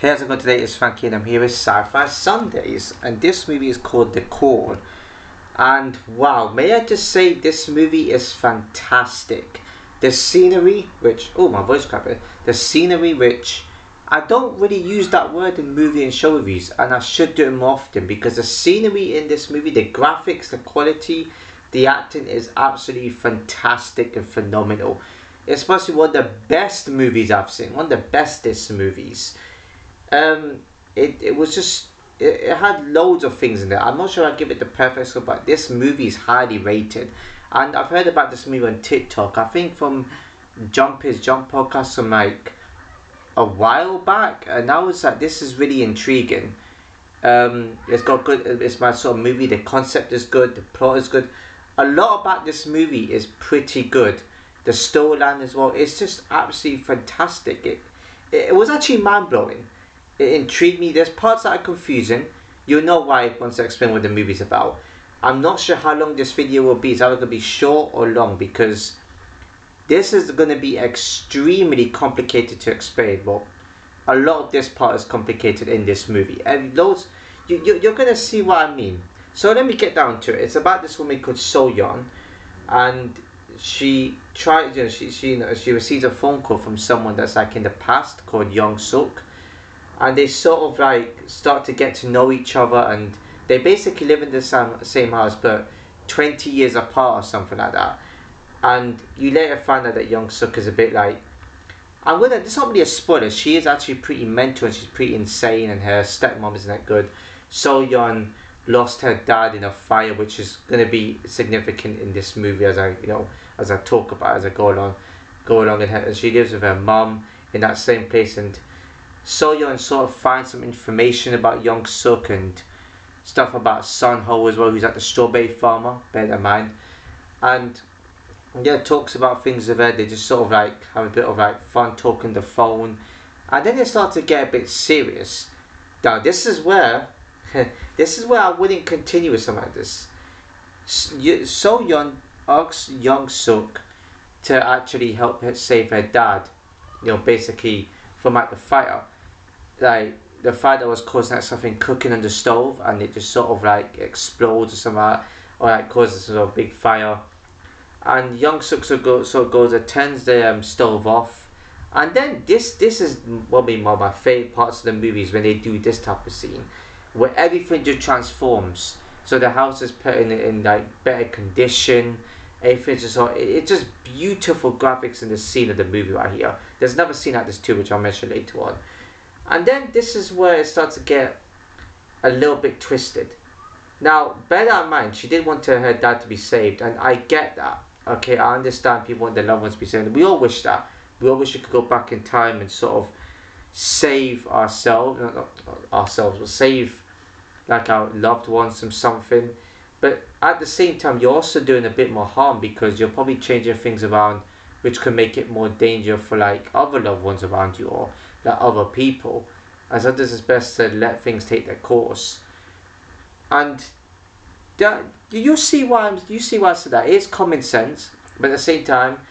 Hey, how's it going today? It's Frankie and I'm here with Sci-Fi Sundays, and this movie is called The Call. And wow, may I just say this movie is fantastic. The scenery, which, oh my voice cracking. The scenery, which I don't really use that word in movie and show reviews, and I should do it more often, because the scenery in this movie, the graphics, the quality, the acting is absolutely fantastic and phenomenal. It's possibly one of the best movies I've seen, one of the bestest movies. It was just, it had loads of things in there. I'm not sure I'd give it the perfect score, but this movie is highly rated. And I've heard about this movie on TikTok, I think from Jump podcast from like a while back, and I was like, this is really intriguing. It's got good, it's my sort of movie, the concept is good, the plot is good. A lot about this movie is pretty good. The storyline as well, it's just absolutely fantastic. It was actually mind-blowing. It intrigued me. There's parts that are confusing. You'll know why once I explain what the movie's about. I'm not sure how long this video will be. It's either going to be short or long, because this is going to be extremely complicated to explain. Well, a lot of this part is complicated in this movie, and those you're going to see what I mean. So let me get down to it. It's about this woman called So-yeon, and she tried. She receives a phone call from someone that's like in the past called Young-suk. And they sort of like start to get to know each other, and they basically live in the same house but 20 years apart or something like that. And you later find out that Young-suk is a bit like, it's not really a spoiler, she is actually pretty mental and she's pretty insane, and her stepmom isn't that good. So-yeon lost her dad in a fire, which is going to be significant in this movie as I talk about, as I go along, and she lives with her mum in that same place. And So-yeon sort of finds some information about Young-suk and stuff about Sun-ho as well, who's at the strawberry farmer, bear that in mind. And yeah, talks about things with her. They just sort of like have a bit of like fun talking the phone, and then they start to get a bit serious. Now this is where I wouldn't continue with something like this. So-yeon asks Young-suk to actually help her save her dad, basically from like the fire, like the fire that was causing like something cooking on the stove, and it just sort of like explodes or something, or like causes a sort of big fire. And Young-suk sort of goes and turns the stove off. And then this is probably one of my favorite parts of the movies, when they do this type of scene where everything just transforms. So the house is put in like better condition. It's just beautiful graphics in this scene of the movie right here. There's another scene like this too, which I'll mention later on. And then this is where it starts to get a little bit twisted. Now, bear that in mind, she did want her dad to be saved, and I get that. Okay, I understand people want their loved ones to be saved. We all wish that. We all wish we could go back in time and sort of save ourselves, not ourselves, but save like our loved ones from something. But at the same time, you're also doing a bit more harm, because you're probably changing things around which can make it more dangerous for like other loved ones around you, or like other people. And sometimes it's best to let things take their course. And you see why I said that. It is common sense, but at the same time,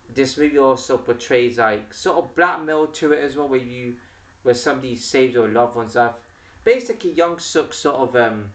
this movie also portrays like sort of blackmail to it as well, where somebody saves your loved one's life. Basically, Young-suk sort of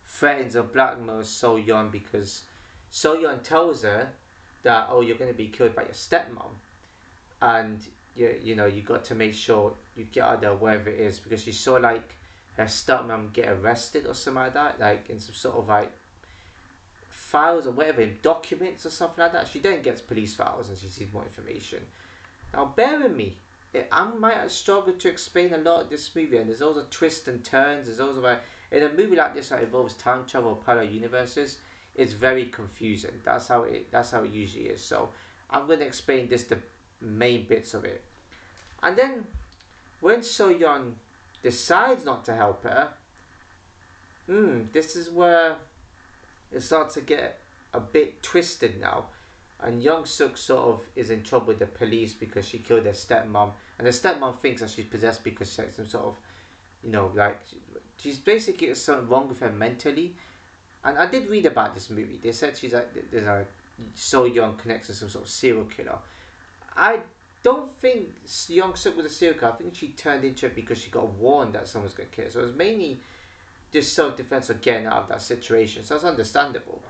threatens or blackmails So-yeon, because So-yeon tells her that, oh, you're going to be killed by your stepmom, and you got to make sure you get out there wherever it is, because she saw like her stepmom get arrested or something like that, like in some sort of like files or whatever, in documents or something like that. She then gets police files and she sees more information. Now bear with me, I might have struggled to explain a lot of this movie, and there's also twists and turns. There's also like, in a movie like this that involves time travel or parallel universes, it's very confusing. That's how it usually is. So I'm going to explain the main bits of it. And then when So-yeon decides not to help her, this is where it starts to get a bit twisted now. And Young-suk sort of is in trouble with the police because she killed her stepmom, and the stepmom thinks that she's possessed because she's some sort of, like she's basically something wrong with her mentally. And I did read about this movie. They said there's a So-yeon connects to some sort of serial killer. I don't think Young Suk was a serial killer. I think she turned into it because she got warned that someone was going to kill her. So it was mainly just self-defense or getting out of that situation. So that's understandable.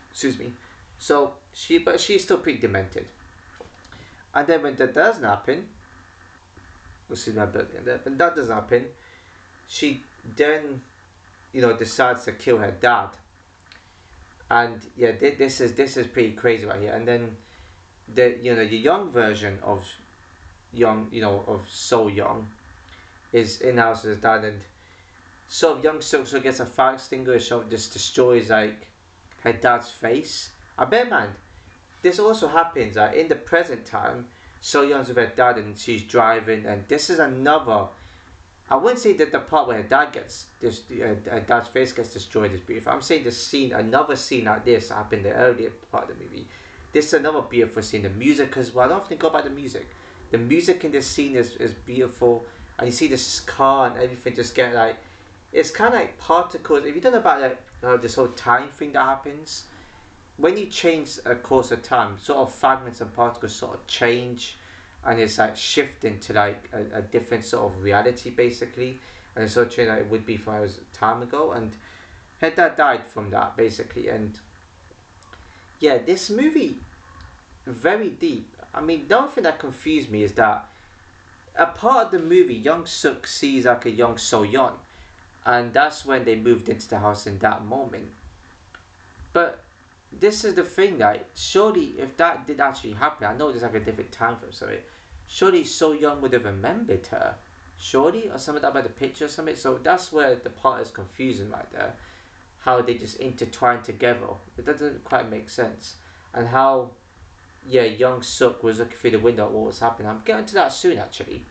Excuse me. So but she's still pretty demented. And then when that doesn't happen, excuse my building. When that doesn't happen, she then, decides to kill her dad. And yeah, this is pretty crazy right here. And then the young version of of So Young is in house with his dad, and so Young Suk gets a fire extinguisher, just destroys like her dad's face. I bear in mind, this also happens in the present time. So Young's with her dad and she's driving, and this is another. I wouldn't say that the part where her dad gets her dad's face gets destroyed is beautiful. I'm saying another scene like this happened in the earlier part of the movie. This is another beautiful scene. The music as well. I don't often go about the music. The music in this scene is beautiful, and you see this car and everything just get like, it's kind of like particles. If you don't know about this whole time thing that happens, when you change a course of time, sort of fragments and particles sort of change, and it's like shifting to like a different sort of reality basically, and it's sort of like it would be from a time ago, and her dad died from that basically. And yeah, this movie, very deep. I mean, the only thing that confused me is that a part of the movie, Young Suk sees like a young So Yeon, and that's when they moved into the house in that moment. But this is the thing, that surely if that did actually happen, I know there's like a different time frame, sorry, surely So Young would have remembered her, surely, or something about the picture or something. So that's where the part is confusing right there, how they just intertwine together. It doesn't quite make sense. And how, yeah, Young Suk was looking through the window at what was happening. I'm getting to that soon actually.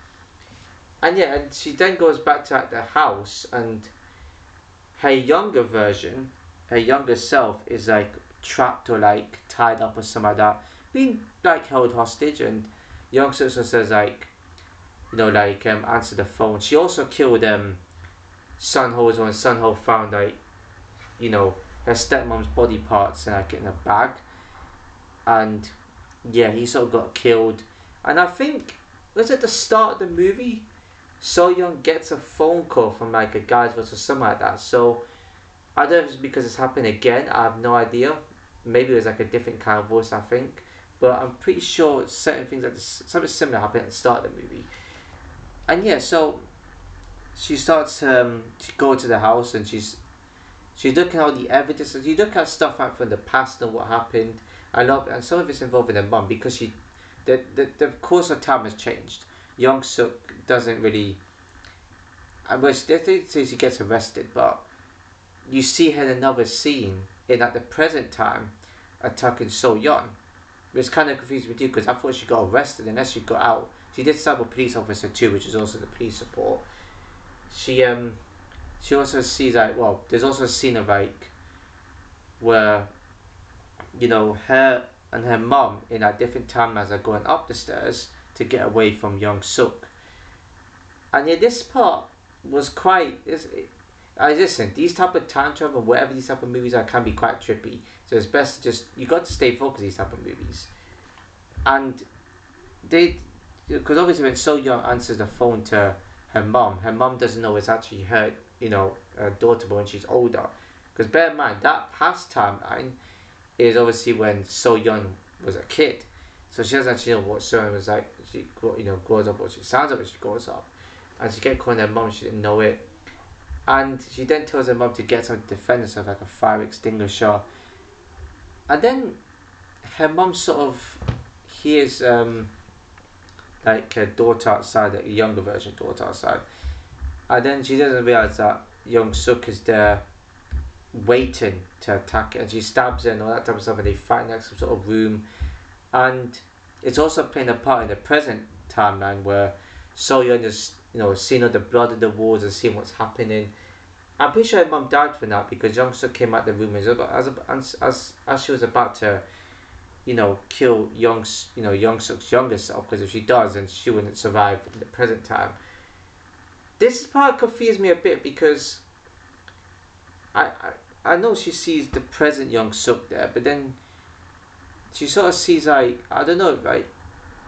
And yeah, and she then goes back to like the house, and her younger version, her younger self, is like trapped or like tied up or something like that, being like held hostage. And Young Suk says like, answer the phone. She also killed Sun Ho's when Sun Ho found like, her stepmom's body parts in a bag, and yeah, he sort of got killed. And I think, was it the start of the movie, So Young gets a phone call from like a guy's voice or something like that. So I don't know if it's because it's happened again, I have no idea. Maybe it was like a different kind of voice, I think. But I'm pretty sure certain things, like something similar happened at the start of the movie. And yeah, so she starts to go to the house, and she's looking at all the evidence. You look at stuff like from the past and what happened. And some of it's involving her mum, because the course of time has changed. Young Suk doesn't really. I wish they say she gets arrested, but you see her in another scene in at the present time attacking So Yeon. Which kind of confused with you, because I thought she got arrested unless she got out. She did stab a police officer too, which is also the police report. She also sees like, well, there's also a scene of like where her and her mum in a different timelines are going up the stairs to get away from Young Suk. And yeah, this part was quite. Listen, these type of time travel, whatever these type of movies are, can be quite trippy. So it's best to you got to stay focused on these type of movies. And because obviously when So Young answers the phone to her mum doesn't know it's actually her, her daughter, but when she's older. Because bear in mind, that past timeline is obviously when So Young was a kid. So she doesn't actually know what So Young was like. She grows up, or she sounds like when she grows up. And she kept calling her mum, she didn't know it. And she then tells her mum to get something to defend herself, like a fire extinguisher. And then her mum sort of hears like her daughter outside, like a younger version daughter outside. And then she doesn't realise that Young Suk is there waiting to attack her, and she stabs her and all that type of stuff, and they fight next to some sort of room. And it's also playing a part in the present timeline where So Young is seeing all the blood in the walls and seeing what's happening. I'm pretty sure her mum died from that, because Young Suk came out the room as she was about to kill Young Suk's younger self, because if she does, then she wouldn't survive in the present time. This part confused me a bit, because I know she sees the present Young Suk there, but then she sort of sees like, I don't know, right?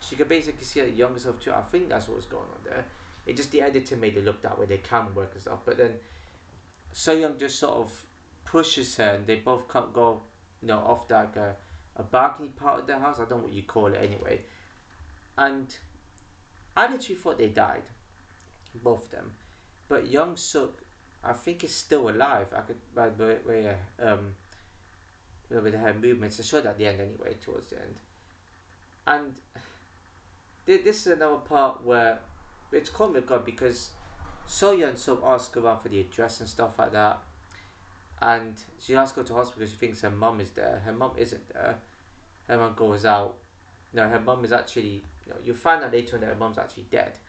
she could basically see her younger self too. I think that's what was going on there. It just, the editor made it look that way, the camera work and stuff. But then So Young just sort of pushes her, and they both can't go, off like a balcony part of the house. I don't know what you call it anyway. And I literally thought they died, both of them. But Young Suk, I think, is still alive. I could, by the way, with her movements, I showed at the end anyway, towards the end. And this is another part where it's caught me off guard, because So Young Suk asks around for the address and stuff like that, and she has to go to hospital because she thinks her mum is there. Her mum isn't there. Her mum goes out. Her mum is actually, you'll find out later on that her mum's actually dead.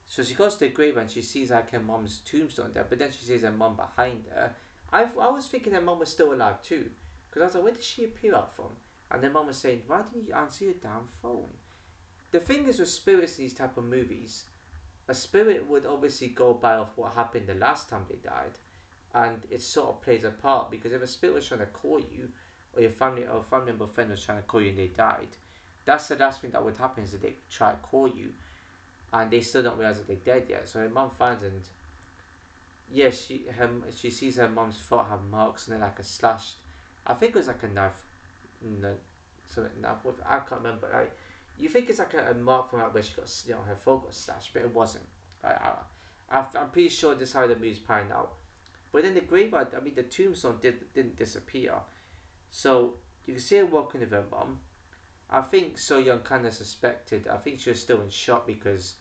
So she goes to the grave and she sees like her mum's tombstone there, but then she sees her mum behind her. I was thinking her mum was still alive too, because I was like, where did she appear out from? And her mum was saying, why didn't you answer your damn phone? The thing is with spirits in these type of movies, a spirit would obviously go by off what happened the last time they died, and it sort of plays a part, because if a spirit was trying to call you, or your family or family member or friend was trying to call you and they died, that's the last thing that would happen, is that they try to call you and they still don't realize that they're dead yet. So her mum finds, and she sees her mum's foot have marks and then like a slashed, I think it was like a knife, knife. I can't remember. Like, you think it's like a mark from like where she got, her foot got slashed, but it wasn't. I'm pretty sure this is how the movie's panned out. But then the graveyard, the tombstone didn't disappear. So you can see her walking with her mum. I think So Young kind of suspected. I think she was still in shock because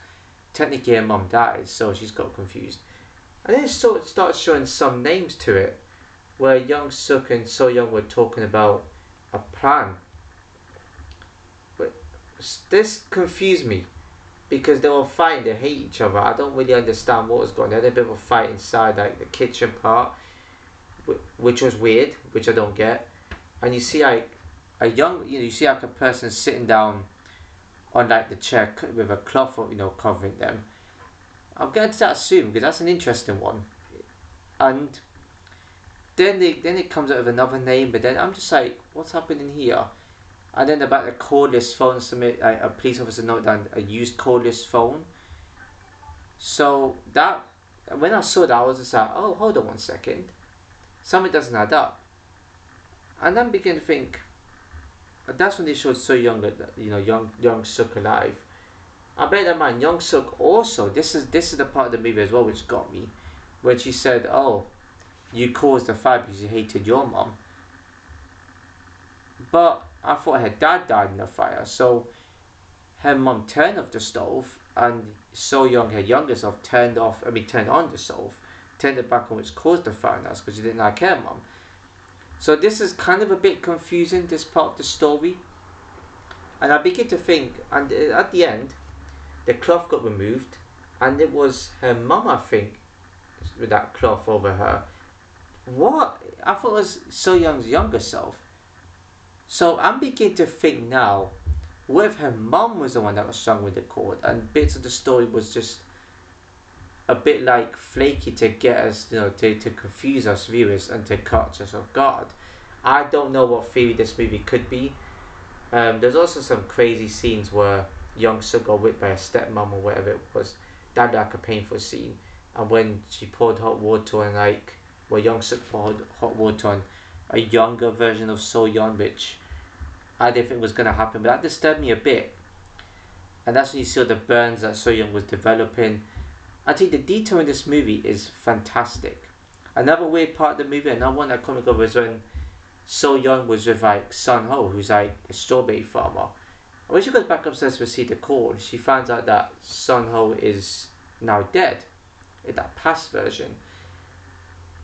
technically her mum died, so she's got confused. And then it sort of starts showing some names to it, where Young Suk and So Young were talking about a plan. But this confused me, because they were fighting, they hate each other. I don't really understand what was going on. They had a bit of a fight inside like the kitchen part, which was weird, which I don't get. And you see like you see like a person sitting down on like the chair with a cloth, covering them. I'm going to that assume, because that's an interesting one. And then it comes out with another name, but then I'm just like, what's happening here? And then about the cordless phone, a police officer noted down a used cordless phone. So that, when I saw that, I was just like, oh, hold on one second, something doesn't add up. And then began to think, that's when they showed So Young, Young Suk alive. I bear that in mind, Young Suk also, this is the part of the movie as well which got me, when she said, oh, you caused the fire because you hated your mom. But I thought her dad died in the fire, so her mum turned off the stove, and So Young, her younger self, turned on the stove, turned it back on, which caused the fire, and that's because she didn't like her mum. So this is kind of a bit confusing, this part of the story. And I begin to think, and at the end, the cloth got removed, and it was her mum, I think, with that cloth over her. What? I thought it was So Young's younger self. So I'm beginning to think now, what if her mum was the one that was strung with the cord, and bits of the story was just a bit like flaky to get us, to confuse us viewers and to catch us off guard. I don't know what theory this movie could be. There's also some crazy scenes where Young Suk got whipped by a stepmom or whatever it was. That like a painful scene. And when she poured hot water on, Young Suk poured hot water on a younger version of So Young, which I didn't think was going to happen, but that disturbed me a bit. And that's when you see the burns that So Young was developing. I think the detail in this movie is fantastic. Another weird part of the movie, another one that comic over, was when So Young was with Sun Ho, who's a strawberry farmer. And when she goes back upstairs to see the cord, she finds out that Sun Ho is now dead, in that past version.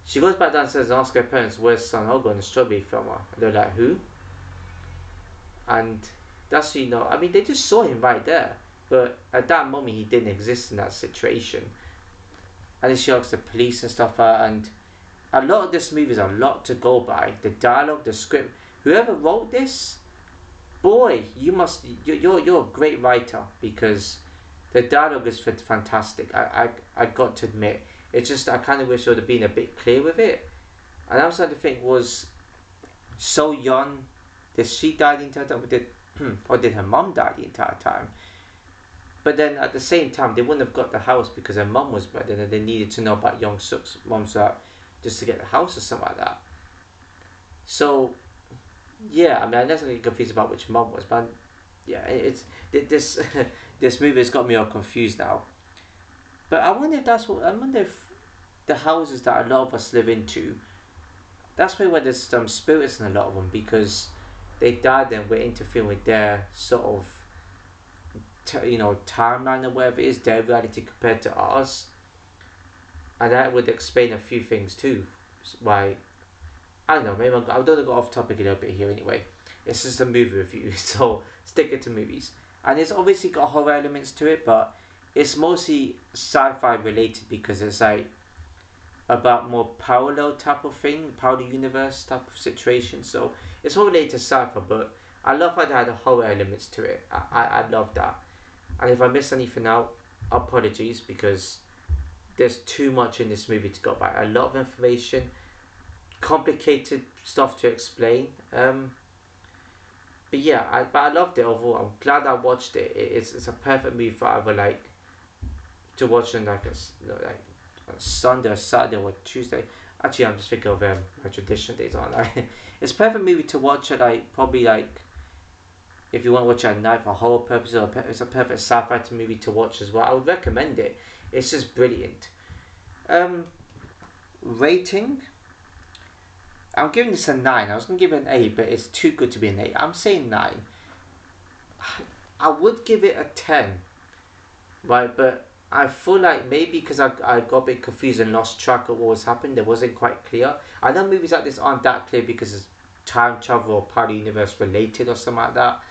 She goes back downstairs and asks her parents, where's Sun Ho going, the strawberry farmer? And they're like, who? And that's they just saw him right there. But at that moment, he didn't exist in that situation. And then she asks the police and stuff, and a lot of this movie is a lot to go by. The dialogue, the script. Whoever wrote this, boy, you're a great writer, because the dialogue is fantastic. I got to admit, it's just I kind of wish I would have been a bit clear with it. And I was starting to think, was So Young, did she die in or did her mom die the entire time? But then at the same time, they wouldn't have got the house because her mom was pregnant and they needed to know about Young Suk's mom, so just to get the house or something like that. So, yeah, I mean, I'm definitely confused about which mom was, but yeah, it's this this movie has got me all confused now. But I wonder if the houses that a lot of us live into, that's probably where there's some spirits in a lot of them, because they died and we're interfering with their sort of timeline or whatever it is, their reality compared to ours. And that would explain a few things too. Why, I don't know, maybe I'm going to go off topic a little bit here anyway. It's just a movie review, so stick it to movies. And it's obviously got horror elements to it, but it's mostly sci-fi related because it's like about more parallel type of thing, parallel universe type of situation. So it's all related to sci-fi, but I love how they had the horror elements to it. I love that. And if I miss anything out, apologies, because there's too much in this movie to go by. A lot of information, complicated stuff to explain. But yeah, I loved it overall. I'm glad I watched it. It's a perfect movie for either like to watch on like like a Sunday or Saturday or Tuesday. Actually, I'm just thinking of my traditional days on. Like, it's a perfect movie to watch at like probably like if you want to watch it at night for horror purposes, or it's a perfect sci-fi movie to watch as well. I would recommend it. It's just brilliant. Rating, I'm giving this a 9. I was going to give it an 8, but it's too good to be an 8. I'm saying 9. I would give it a 10, right? But I feel like maybe because I got a bit confused and lost track of what was happening, it wasn't quite clear. I know movies like this aren't that clear because it's time travel or parallel universe related or something like that,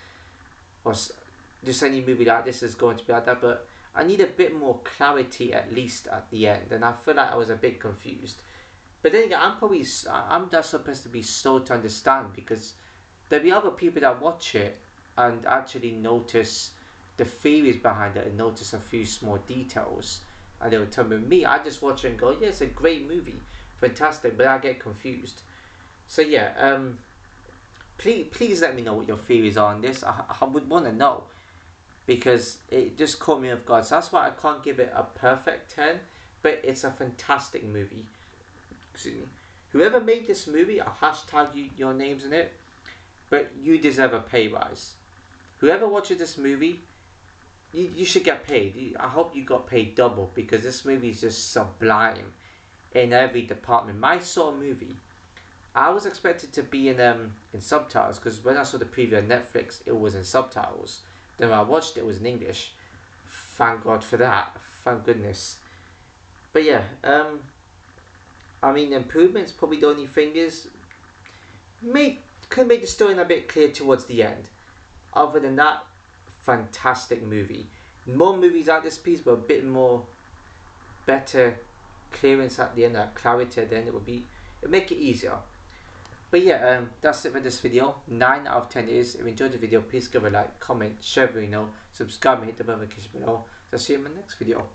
or just any movie like this is going to be like that, but I need a bit more clarity at least at the end, and I feel like I was a bit confused. But then again, I'm just supposed to be slow to understand, because there'll be other people that watch it and actually notice the theories behind it and notice a few small details, and they will tell me, I just watch it and go, yeah, it's a great movie, fantastic, but I get confused. So yeah, please let me know what your theories are on this. I would want to know, because it just caught me off guard. So that's why I can't give it a perfect 10, but it's a fantastic movie. Excuse me. Whoever made this movie, I'll hashtag your names in it, but you deserve a pay rise. Whoever watches this movie, you should get paid. I hope you got paid double, because this movie is just sublime in every department. My sort of movie, I was expected to be in subtitles, because when I saw the preview on Netflix, it was in subtitles. Then when I watched it, it was in English. Thank God for that. Thank goodness. But yeah, I mean, improvements, probably the only thing is, could make the story a bit clear towards the end. Other than that, fantastic movie. More movies like this piece, but a bit more better clearance at the end, that clarity at the end, it'd make it easier. But yeah, that's it for this video. 9 out of 10 is. If you enjoyed the video, please give a like, comment, share, subscribe and hit the notification below. So I'll see you in my next video.